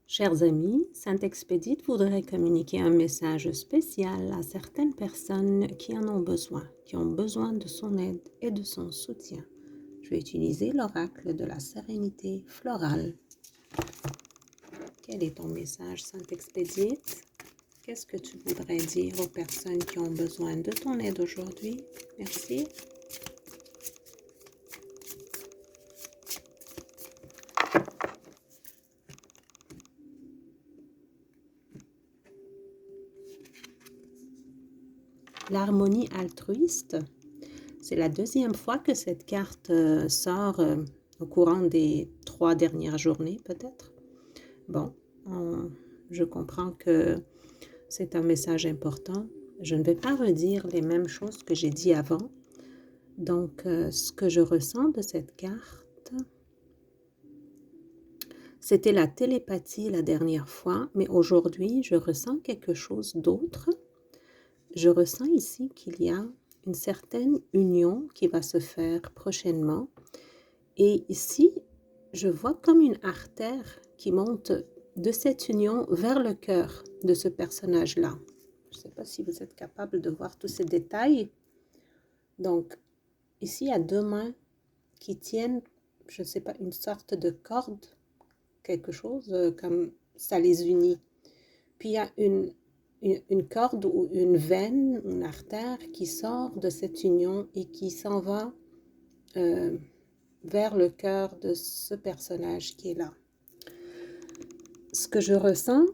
Chers amis, Sainte-Expédite voudrait communiquer un message spécial à certaines personnes qui en ont besoin, qui ont besoin de son aide et de son soutien. Je vais utiliser l'oracle de la sérénité florale. Quel est ton message, Sainte-Expédite? Qu'est-ce que tu voudrais dire aux personnes qui ont besoin de ton aide aujourd'hui? Merci. L'harmonie altruiste, c'est la deuxième fois que cette carte sort au courant des 3 dernières journées peut-être. Bon, je comprends que c'est un message important. Je ne vais pas redire les mêmes choses que j'ai dit avant. Donc, ce que je ressens de cette carte, c'était la télépathie la dernière fois, mais aujourd'hui, je ressens quelque chose d'autre. Je ressens ici qu'il y a une certaine union qui va se faire prochainement. Et ici, je vois comme une artère qui monte de cette union vers le cœur de ce personnage-là. Je ne sais pas si vous êtes capable de voir tous ces détails. Donc, ici, il y a deux mains qui tiennent, je ne sais pas, une sorte de corde, quelque chose comme ça les unit. Puis il y a une corde ou une veine, une artère qui sort de cette union et qui s'en va vers le cœur de ce personnage qui est là. Ce que je ressens,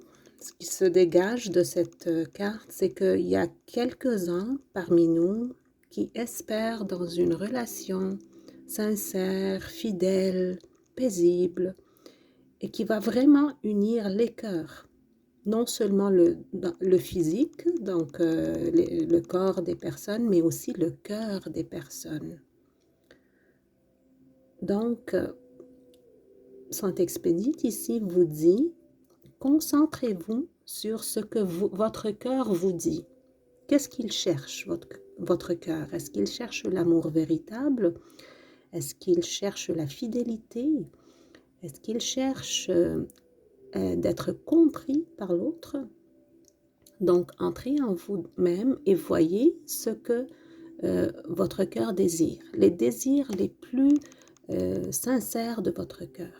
ce qui se dégage de cette carte, c'est qu'il y a quelques-uns parmi nous qui espèrent dans une relation sincère, fidèle, paisible, et qui va vraiment unir les cœurs. Non seulement le physique, donc le corps des personnes, mais aussi le cœur des personnes. Donc, Sainte-Expédite ici vous dit, concentrez-vous sur ce que votre cœur vous dit. Qu'est-ce qu'il cherche, votre cœur? Est-ce qu'il cherche l'amour véritable? Est-ce qu'il cherche la fidélité? Est-ce qu'il cherche d'être compris par l'autre? Donc, entrez en vous-même et voyez ce que votre cœur désire, les désirs les plus sincères de votre cœur.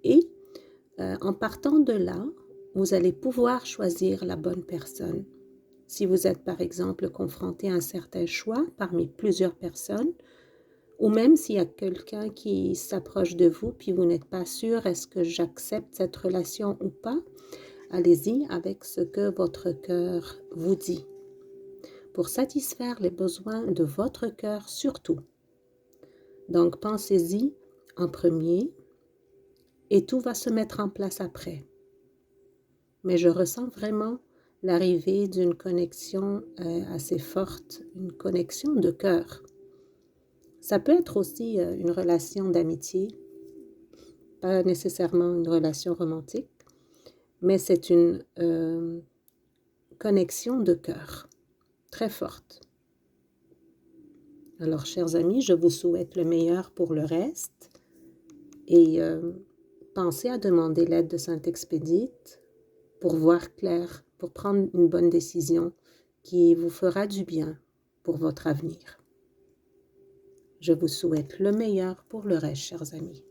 Et en partant de là, vous allez pouvoir choisir la bonne personne. Si vous êtes par exemple confronté à un certain choix parmi plusieurs personnes, ou même s'il y a quelqu'un qui s'approche de vous puis vous n'êtes pas sûr, est-ce que j'accepte cette relation ou pas? Allez-y avec ce que votre cœur vous dit, pour satisfaire les besoins de votre cœur surtout. Donc pensez-y en premier et tout va se mettre en place après. Mais je ressens vraiment l'arrivée d'une connexion assez forte, une connexion de cœur. Ça peut être aussi une relation d'amitié, pas nécessairement une relation romantique, mais c'est une connexion de cœur très forte. Alors, chers amis, je vous souhaite le meilleur pour le reste et pensez à demander l'aide de Sainte-Expédite pour voir clair, pour prendre une bonne décision qui vous fera du bien pour votre avenir. Je vous souhaite le meilleur pour le reste, chers amis.